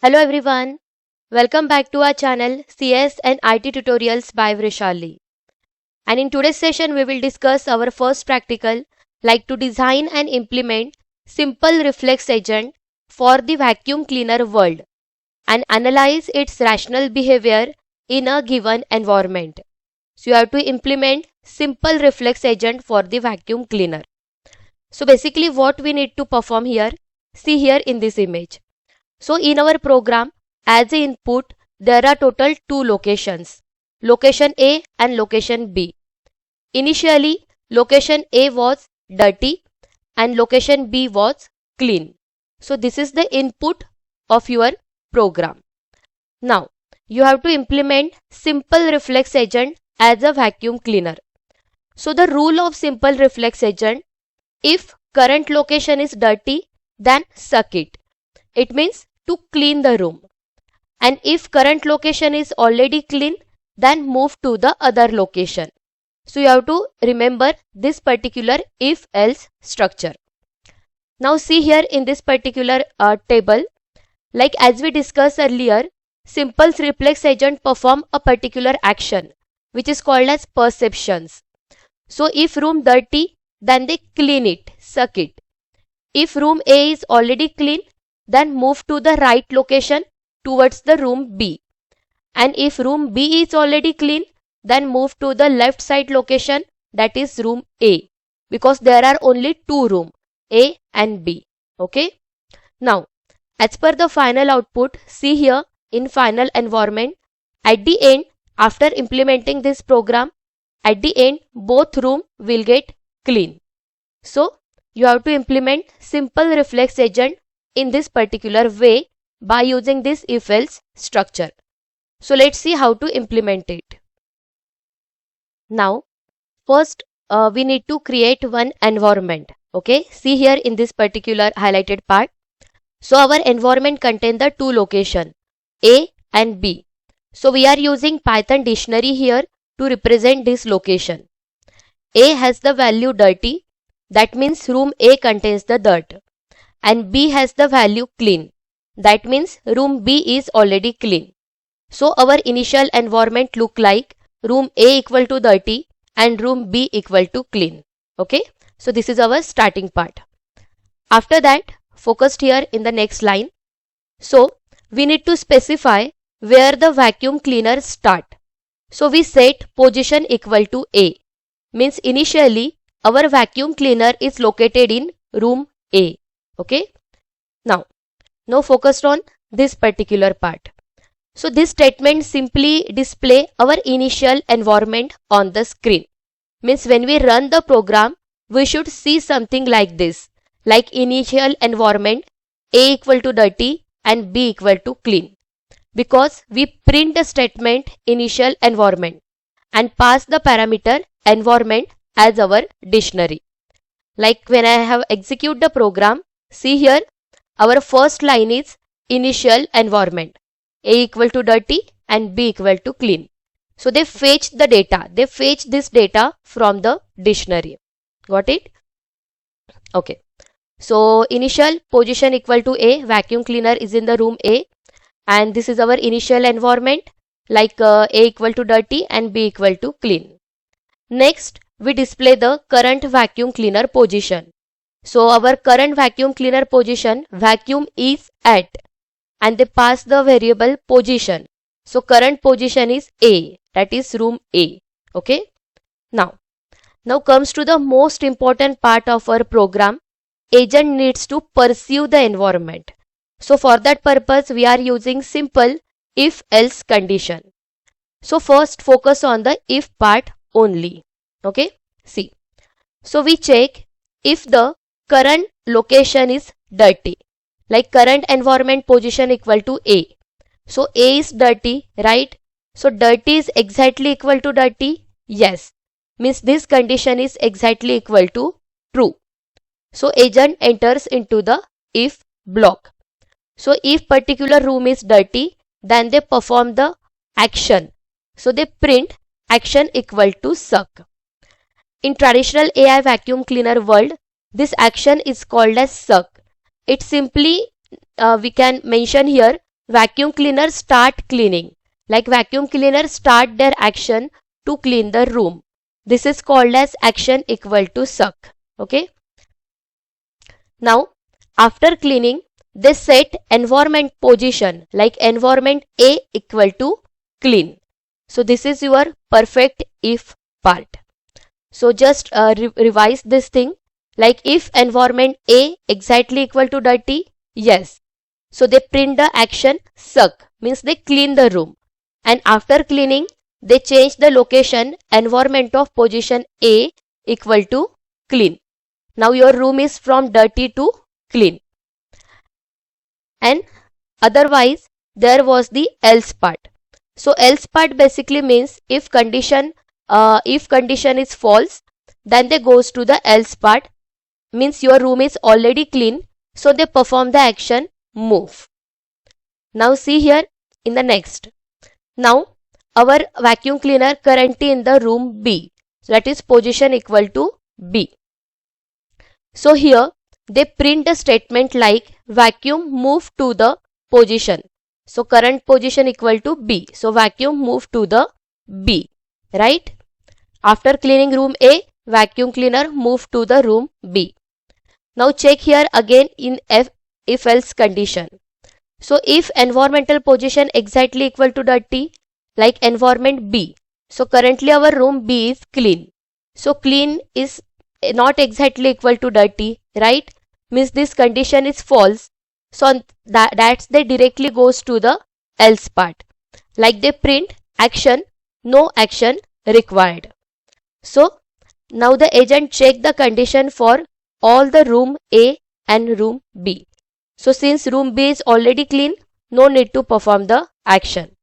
Hello everyone, welcome back to our channel CS and IT Tutorials by Vrushali. And in today's session we will discuss our first practical like to design and implement simple reflex agent for the vacuum cleaner world and analyze its rational behavior in a given environment. So you have to implement simple reflex agent for the vacuum cleaner. So basically what we need to perform here, see here in this image. So in our program, as a input, there are total two locations, location A and location B. Initially, location A was dirty and location B was clean. So this is the input of your program. Now, you have to implement simple reflex agent as a vacuum cleaner. So the rule of simple reflex agent, if current location is dirty, then suck it. It means to clean the room. And if current location is already clean, then move to the other location. So you have to remember this particular if-else structure. Now see here in this particular table, like as we discussed earlier, simple reflex agent perform a particular action which is called as perceptions. So if room dirty, then they clean it, suck it. If room A is already clean, then move to the right location towards the room B. And if room B is already clean, then move to the left side location, that is room A, because there are only two rooms, A and B. Okay. Now, as per the final output, see here in final environment, at the end, after implementing this program, at the end, both rooms will get clean. So, you have to implement simple reflex agent in this particular way by using this if-else structure. So let's see how to implement it. Now, first we need to create one environment. Okay, see here in this particular highlighted part. So our environment contains the two locations, A and B. So we are using Python dictionary here to represent this location. A has the value dirty, that means room A contains the dirt. And B has the value clean. That means room B is already clean. So our initial environment look like room A equal to dirty and room B equal to clean. Okay. So this is our starting part. After that, focused here in the next line. So we need to specify where the vacuum cleaner start. So we set position equal to A. Means initially our vacuum cleaner is located in room A. Okay. Now focused on this particular part. So this statement simply display our initial environment on the screen. Means when we run the program, we should see something like this. Like initial environment, A equal to dirty and B equal to clean. Because we print the statement initial environment and pass the parameter environment as our dictionary. Like when I have execute the program, see here, our first line is initial environment, A equal to dirty and B equal to clean. So they fetch the data, they fetch this data from the dictionary. Got it? Okay. So initial position equal to A, vacuum cleaner is in the room A, and this is our initial environment, like A equal to dirty and B equal to clean. Next, we display the current vacuum cleaner position. So our current vacuum cleaner position, vacuum is at, and they pass the variable position. So current position is A, that is room A. Okay. Now comes to the most important part of our program. Agent needs to perceive the environment. So for that purpose, we are using simple if-else condition. So first focus on the if part only. Okay. See. So we check if the current location is dirty. Like current environment position equal to A. So A is dirty, right? So dirty is exactly equal to dirty? Yes. Means this condition is exactly equal to true. So agent enters into the if block. So if particular room is dirty, then they perform the action. So they print action equal to suck. In traditional AI vacuum cleaner world, this action is called as suck. It simply we can mention here vacuum cleaner start cleaning. Like vacuum cleaner start their action to clean the room. This is called as action equal to suck. Okay. Now, after cleaning, they set environment position like environment A equal to clean. So this is your perfect if part. So just revise this thing. Like if environment A exactly equal to dirty, yes. So they print the action suck, means they clean the room. And after cleaning, they change the location environment of position A equal to clean. Now your room is from dirty to clean. And otherwise there was the else part. So else part basically means if condition is false, then they goes to the else part, means your room is already clean, so they perform the action move. Now see here in the next. Now our vacuum cleaner currently in the room B, so that is position equal to B. So here they print a statement like vacuum move to the position. So current position equal to B. So vacuum move to the B, right? After cleaning room A, vacuum cleaner move to the room B. Now check here again in if else condition. So if environmental position exactly equal to dirty, like environment B. So currently our room B is clean. So clean is not exactly equal to dirty, right? Means this condition is false. So that's they directly goes to the else part. Like they print action, no action required. So now the agent check the condition for all the room A and room B. So since room B is already clean, no need to perform the action.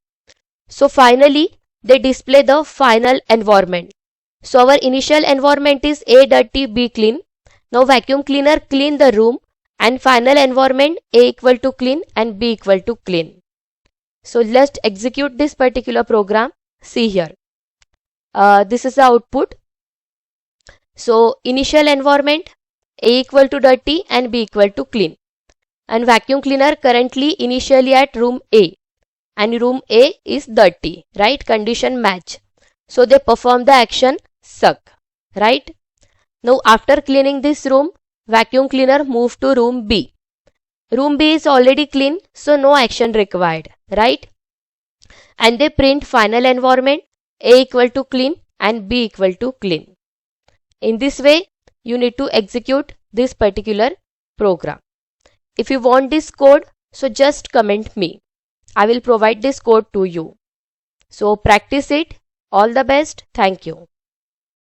So finally they display the final environment. So our initial environment is A dirty, B clean. Now vacuum cleaner clean the room, and final environment A equal to clean and B equal to clean. So let's execute this particular program. See here. This is the output. So initial environment A equal to dirty and B equal to clean. And vacuum cleaner currently initially at room A. And room A is dirty, right? Condition match. So they perform the action suck, right? Now after cleaning this room, vacuum cleaner move to room B. Room B is already clean, so no action required, right? And they print final environment A equal to clean and B equal to clean. In this way, you need to execute this particular program. If you want this code, so just comment me. I will provide this code to you. So practice it. All the best. Thank you.